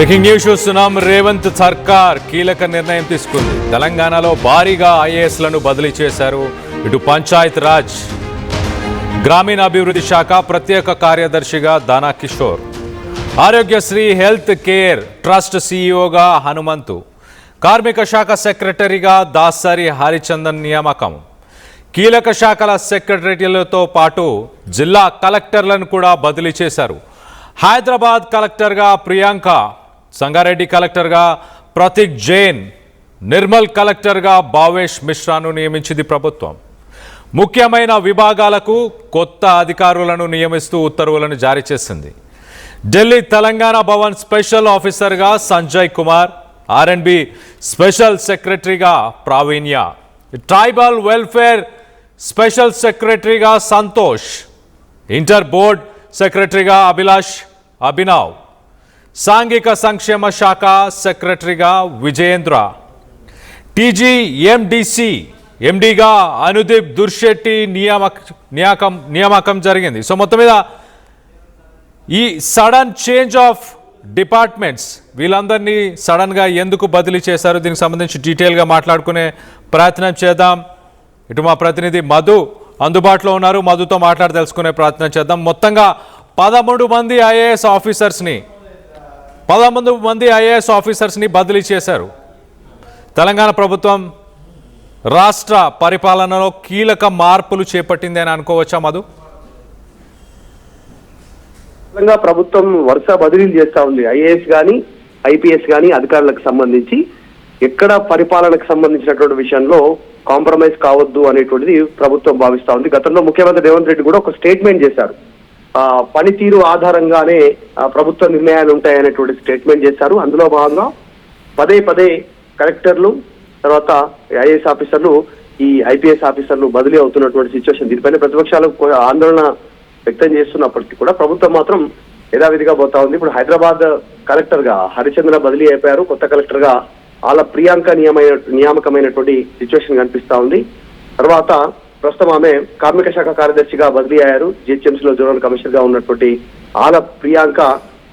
Breaking news చూస్తున్నాం. రేవంత్ సర్కార్ కీలక నిర్ణయం తీసుకుంది. తెలంగాణలో భారీగా ఐఏఎస్లను బదిలీ చేశారు. ఇటు పంచాయత్ రాజ్, గ్రామీణాభివృద్ధి శాఖ ప్రత్యేక కార్యదర్శిగా Dana Kishore, Aarogyasri health care trust సీఈఓగా హనుమంతు, కార్మిక శాఖ సెక్రటరీగా దాసరి హరిచందన్ నియామకం. కీలక శాఖల సెక్రటరీలతో పాటు జిల్లా కలెక్టర్లను కూడా బదిలీ చేశారు. హైదరాబాద్ కలెక్టర్గా ప్రియాంక, సంగారెడ్డి కలెక్టర్గా ప్రతీక్ జైన్, నిర్మల్ కలెక్టర్గా భావేష్ మిశ్రాను నియమించింది ప్రభుత్వం. ముఖ్యమైన విభాగాలకు కొత్త అధికారులను నియమిస్తూ ఉత్తర్వులను జారీ చేసింది. ఢిల్లీ తెలంగాణ భవన్ స్పెషల్ ఆఫీసర్గా సంజయ్ కుమార్, ఆర్ఎండ్బి స్పెషల్ సెక్రటరీగా ప్రావీణ్య, ట్రైబల్ వెల్ఫేర్ స్పెషల్ సెక్రటరీగా సంతోష్, ఇంటర్ బోర్డ్ సెక్రటరీగా అభినవ్, సాంఘిక సంక్షేమ శాఖ సెక్రటరీగా విజయేంద్ర, టీజీఎండిసి ఎండిగా అనుదీప్ దుర్శెట్టి నియామకం జరిగింది. సో మొత్తం మీద ఈ సడన్ చేంజ్ ఆఫ్ డిపార్ట్మెంట్స్, వీళ్ళందరినీ సడన్గా ఎందుకు బదిలీ చేశారు, దీనికి సంబంధించి డీటెయిల్గా మాట్లాడుకునే ప్రయత్నం చేద్దాం. ఇటు మా ప్రతినిధి మధు అందుబాటులో ఉన్నారు. మధుతో మాట్లాడి తెలుసుకునే ప్రయత్నం చేద్దాం. మొత్తంగా 13 మంది ఐఏఎస్ ఆఫీసర్స్ని బదిలీ చేశారు. తెలంగాణ ప్రభుత్వం రాష్ట్ర పరిపాలనలో కీలక మార్పులు చేపట్టింది అని అనుకోవచ్చా మధు? తెలంగాణ ప్రభుత్వం వరుస బదిలీలు చేస్తా ఉంది. ఐఏఎస్ కానీ ఐపీఎస్ కానీ అధికారులకు సంబంధించి ఎక్కడ పరిపాలనకు సంబంధించినటువంటి విషయంలో కాంప్రమైజ్ కావద్దు అనేటువంటిది ప్రభుత్వం భావిస్తా ఉంది. గతంలో ముఖ్యమంత్రి రేవంత్ రెడ్డి కూడా ఒక స్టేట్మెంట్ చేశారు. పనితీరు ఆధారంగానే ప్రభుత్వ నిర్ణయాలు ఉంటాయనేటువంటి స్టేట్మెంట్ చేశారు. అందులో భాగంగా పదే కలెక్టర్లు, తర్వాత ఐఏఎస్ ఆఫీసర్లు, ఈ ఐపీఎస్ ఆఫీసర్లు బదిలీ అవుతున్నటువంటి సిచ్యువేషన్. దీనిపైన ప్రతిపక్షాలు ఆందోళన వ్యక్తం చేస్తున్నప్పటికీ కూడా ప్రభుత్వం మాత్రం యథావిధిగా పోతా ఉంది. ఇప్పుడు హైదరాబాద్ కలెక్టర్ గా హరిచంద్ర బదిలీ అయిపోయారు. కొత్త కలెక్టర్ గా ప్రియాంక నియామకమైనటువంటి సిచ్యువేషన్ కనిపిస్తా ఉంది. తర్వాత ప్రస్తుతం ఆమె కార్మిక శాఖ కార్యదర్శిగా బదిలీ అయ్యారు. జిహెచ్ఎంసీలో జోనల్ కమిషనర్ గా ఉన్నటువంటి ప్రియాంక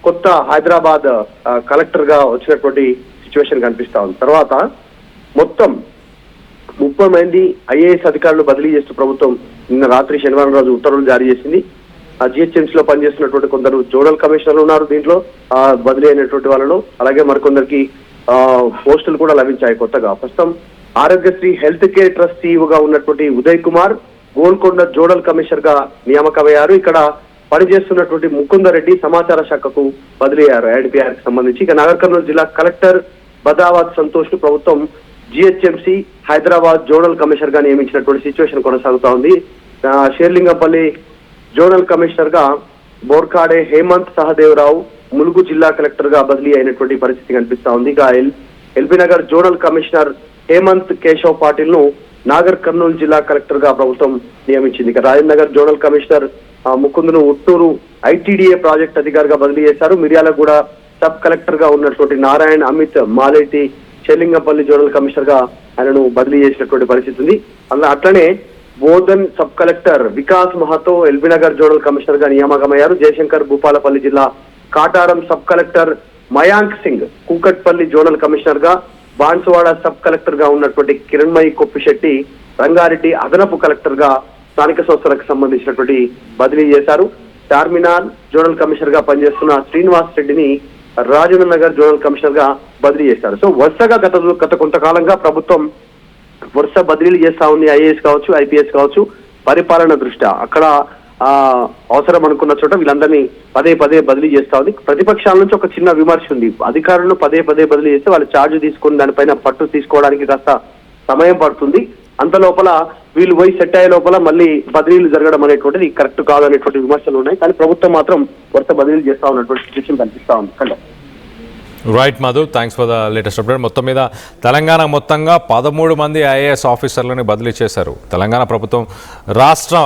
కొత్త హైదరాబాద్ కలెక్టర్ గా వచ్చినటువంటి సిచ్యువేషన్ కనిపిస్తా ఉంది. తర్వాత మొత్తం 30 మంది ఐఏఎస్ అధికారులు బదిలీ చేస్తూ ప్రభుత్వం నిన్న రాత్రి శనివారం రోజు ఉత్తర్వులు జారీ చేసింది. జిహెచ్ఎంసీలో పనిచేస్తున్నటువంటి కొందరు జోనల్ కమిషనర్లు ఉన్నారు. దీంట్లో బదిలీ అయినటువంటి వాళ్ళలో అలాగే మరికొందరికి పోస్టులు కూడా లభించాయి కొత్తగా. ప్రస్తుతం ఆరోగ్యశ్రీ హెల్త్ కేర్ ట్రస్ట్ సీఈఓగా ఉన్నటువంటి ఉదయ్ కుమార్ గోల్కొండ జోనల్ కమిషనర్ గా నియామకమయ్యారు. ఇక్కడ పనిచేస్తున్నటువంటి ముకుందరెడ్డి సమాచార శాఖకు బదిలీ అయ్యారు ఐడిపిఆర్ కి సంబంధించి. ఇక నాగర్ కర్నూలు జిల్లా కలెక్టర్ బదావత్ సంతోష్ ను ప్రభుత్వం జిహెచ్ఎంసీ హైదరాబాద్ జోనల్ కమిషనర్ గా నియమించినటువంటి సిచ్యువేషన్ కొనసాగుతా ఉంది. షేర్లింగంపల్లి జోనల్ కమిషనర్ గా బోర్కాడే హేమంత్ సహదేవరావు ములుగు జిల్లా కలెక్టర్ గా బదిలీ అయినటువంటి పరిస్థితి కనిపిస్తా ఉంది. ఇక LB Nagar zonal commissioner Hemant Keshav Patil ను నాగర్ కర్నూలు జిల్లా కలెక్టర్ గా ప్రభుత్వం నియమించింది. ఇక రాజనగర్ జోనల్ కమిషనర్ ముకుందును ఉట్టూరు ఐటీడీఏ ప్రాజెక్ట్ అధికారిగా బదిలీ చేశారు. మిర్యాలగూడ సబ్ కలెక్టర్ గా ఉన్నటువంటి నారాయణ అమిత్ మాలేటి షేర్లింగంపల్లి జోనల్ కమిషనర్ గా ఆయనను బదిలీ చేసినటువంటి పరిస్థితి ఉంది. అట్లనే Bodhan sub collector Vikas Mahato LB Nagar zonal commissioner గా నియామకమయ్యారు. జయశంకర్ భూపాలపల్లి జిల్లా Kataram sub collector Mayank Singh Kukatpally zonal commissioner గా, బాన్సువాడ సబ్ కలెక్టర్ గా ఉన్నటువంటి కిరణ్మయి కొప్పిశెట్టి రంగారెడ్డి అదనపు కలెక్టర్ గా స్థానిక సంస్థలకు సంబంధించినటువంటి బదిలీ చేశారు. చార్మినార్ జోనల్ కమిషనర్ గా పనిచేస్తున్న శ్రీనివాస్ రెడ్డిని రాజేంద్ర నగర్ జోనల్ కమిషనర్ గా బదిలీ చేశారు. సో వరుసగా గత కొంతకాలంగా ప్రభుత్వం వరుస బదిలీలు చేస్తా ఉంది. ఐఏఎస్ కావచ్చు, ఐపీఎస్ కావచ్చు. పరిపాలన దృష్ట్యా అక్కడ అవసరం అనుకున్న చోట వీళ్ళందరినీ పదే బదిలీ చేస్తా ఉంది. ప్రతిపక్షాల నుంచి ఒక చిన్న విమర్శ ఉంది. అధికారులను పదే బదిలీ చేస్తే వాళ్ళు ఛార్జ్ తీసుకుని దానిపైన పట్టు తీసుకోవడానికి కాస్త సమయం పడుతుంది. అంత లోపల వీళ్ళు పోయి సెట్ అయ్యే లోపల మళ్ళీ బదిలీలు జరగడం అనేటువంటిది కరెక్ట్ కాదు అనేటువంటి విమర్శలు ఉన్నాయి. కానీ ప్రభుత్వం మాత్రం వరుస బదిలీలు చేస్తా ఉన్నటువంటి సిచ్యువేషన్ కనిపిస్తా ఉంది. Right Madhu, thanks for the latest update. మొత్తం మీద తెలంగాణ మొత్తంగా 13 మంది ఐఏఎస్ ఆఫీసర్లను బదిలీ చేశారు. తెలంగాణ ప్రభుత్వం రాష్ట్ర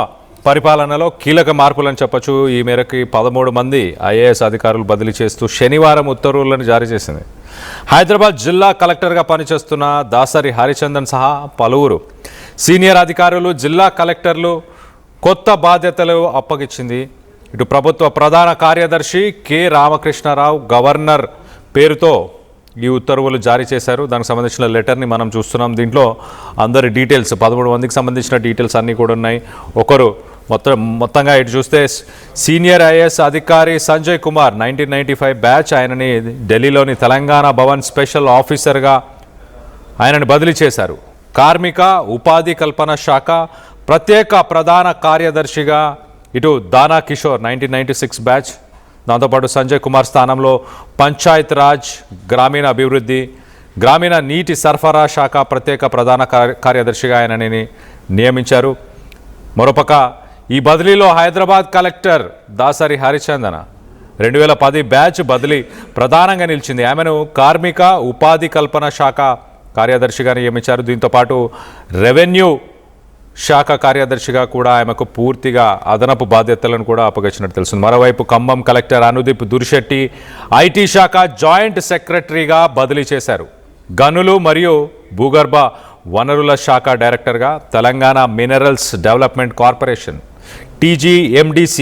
పరిపాలనలో కీలక మార్పులని చెప్పొచ్చు. ఈ మేరకు 13 మంది ఐఏఎస్ అధికారులు బదిలీ చేస్తూ శనివారం ఉత్తర్వులను జారీ చేసింది. హైదరాబాద్ జిల్లా కలెక్టర్గా పనిచేస్తున్న దాసరి హరిచందన్ సహా పలువురు సీనియర్ అధికారులు, జిల్లా కలెక్టర్లు కొత్త బాధ్యతలు అప్పగించింది. ఇటు ప్రభుత్వ ప్రధాన కార్యదర్శి కె రామకృష్ణారావు, గవర్నర్ పేరుతో ఈ ఉత్తర్వులు జారీ చేశారు. దానికి సంబంధించిన లెటర్ని మనం చూస్తున్నాం. దీంట్లో అందరి డీటెయిల్స్ 13 మందికి సంబంధించిన డీటెయిల్స్ అన్నీ కూడా ఉన్నాయి. ఒకరు మొత్తంగా ఇటు చూస్తే సీనియర్ ఐఏఎస్ అధికారి సంజయ్ కుమార్ 1995 బ్యాచ్. ఆయనని ఢిల్లీలోని తెలంగాణ భవన్ స్పెషల్ ఆఫీసర్గా ఆయనని బదిలీ చేశారు. కార్మిక ఉపాధి కల్పన శాఖ ప్రత్యేక ప్రధాన కార్యదర్శిగా ఇటు దానా కిషోర్ 1996 బ్యాచ్. దాంతోపాటు సంజయ్ కుమార్ స్థానంలో పంచాయత్ రాజ్, గ్రామీణ అభివృద్ధి, గ్రామీణ నీటి సరఫరా శాఖ ప్రత్యేక ప్రధాన కార్యదర్శిగా ఆయనని నియమించారు. మరోపక్క ఈ బదిలీలో హైదరాబాద్ కలెక్టర్ దాసరి హరిచందన 2010 బ్యాచ్ బదిలీ ప్రధానంగా నిలిచింది. ఆమెను కార్మిక ఉపాధి కల్పన శాఖ కార్యదర్శిగా నియమించారు. దీంతోపాటు రెవెన్యూ శాఖ కార్యదర్శిగా కూడా ఆమెకు పూర్తిగా అదనపు బాధ్యతలను కూడా అప్పగించినట్టు తెలుస్తుంది. మరోవైపు ఖమ్మం కలెక్టర్ అనుదీప్ దురిశెట్టి ఐటీ శాఖ జాయింట్ సెక్రటరీగా బదిలీ చేశారు. గనులు మరియు భూగర్భ వనరుల శాఖ డైరెక్టర్గా Telangana minerals development corporation TGMDC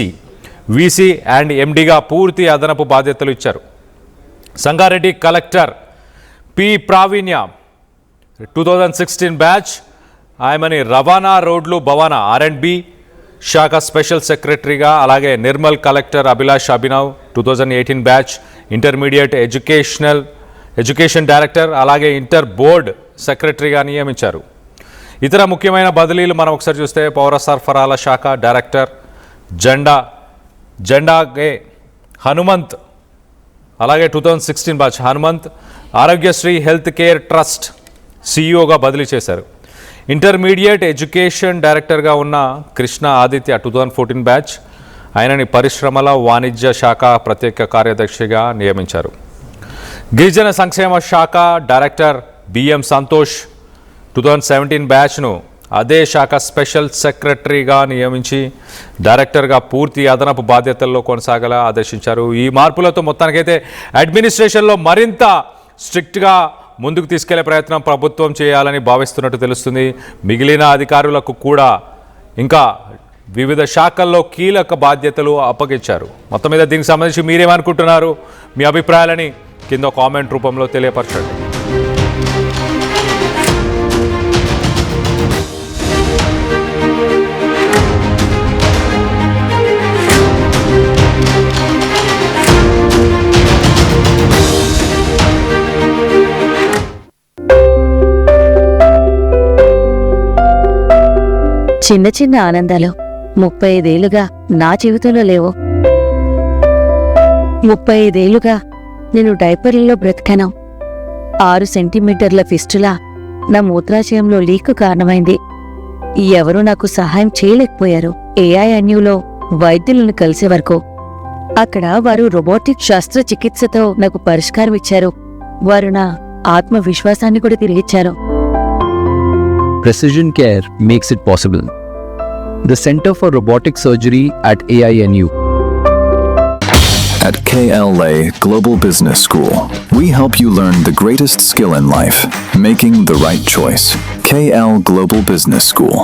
VC and ఎండీగా పూర్తి అదనపు బాధ్యతలు ఇచ్చారు. Sangareddy collector P Pravinya 2016 batch. ఆయమని రవాణా రోడ్లు భవన R&B శాఖ స్పెషల్ సెక్రటరీగా, అలాగే Nirmal collector Abhilash Abhinav 2018 batch intermediate education director, అలాగే ఇంటర్ బోర్డ్ సెక్రటరీగా నియమించారు. ఇతర ముఖ్యమైన బదిలీలు మనం ఒకసారి చూస్తే పౌర సరఫరాల శాఖ డైరెక్టర్ జెండాగే హనుమంత్, అలాగే 2016 batch Hanumanth Aarogyasri health care trust CEOగా బదిలీ చేశారు. ఇంటర్మీడియట్ ఎడ్యుకేషన్ డైరెక్టర్గా ఉన్న కృష్ణ ఆదిత్య 2014 బ్యాచ్. ఆయనని పరిశ్రమల వాణిజ్య శాఖ ప్రత్యేక కార్యదర్శిగా నియమించారు. గిరిజన సంక్షేమ శాఖ డైరెక్టర్ BM సంతోష్ 2017 బ్యాచ్ను అదే శాఖ స్పెషల్ సెక్రటరీగా నియమించి డైరెక్టర్గా పూర్తి అదనపు బాధ్యతల్లో కొనసాగేలా ఆదేశించారు. ఈ మార్పులతో మొత్తానికైతే అడ్మినిస్ట్రేషన్లో మరింత స్ట్రిక్ట్గా ముందుకు తీసుకెళ్లే ప్రయత్నం ప్రభుత్వం చేయాలని భావిస్తున్నట్టు తెలుస్తుంది. మిగిలిన అధికారులకు కూడా ఇంకా వివిధ శాఖల్లో కీలక బాధ్యతలు అప్పగించారు. మొత్తం మీద దీనికి సంబంధించి మీరేమనుకుంటున్నారు? మీ అభిప్రాయాలని కింద కామెంట్ రూపంలో తెలియపరచండి. చిన్న చిన్న ఆనందాలు 35 ఏళ్లుగా నా జీవితంలో లేవు. 35 ఏళ్లుగా నేను డైపర్లలో బ్రతికాను. 6 సెంటీమీటర్ల ఫిస్టులా నా మూత్రాశయంలో లీకు కారణమైంది. ఎవరూ నాకు సహాయం చేయలేకపోయారు. AINUలో వైద్యులను కలిసే వరకు. అక్కడ వారు రోబోటిక్ శస్త్రచికిత్సతో నాకు పరిష్కారం ఇచ్చారు. వారు నా ఆత్మవిశ్వాసాన్ని కూడా తిరిగిచ్చారు. Precision Care makes it possible. The Center for Robotic Surgery at AINU. At KLA Global Business School, we help you learn the greatest skill in life, making the right choice. KL Global Business School.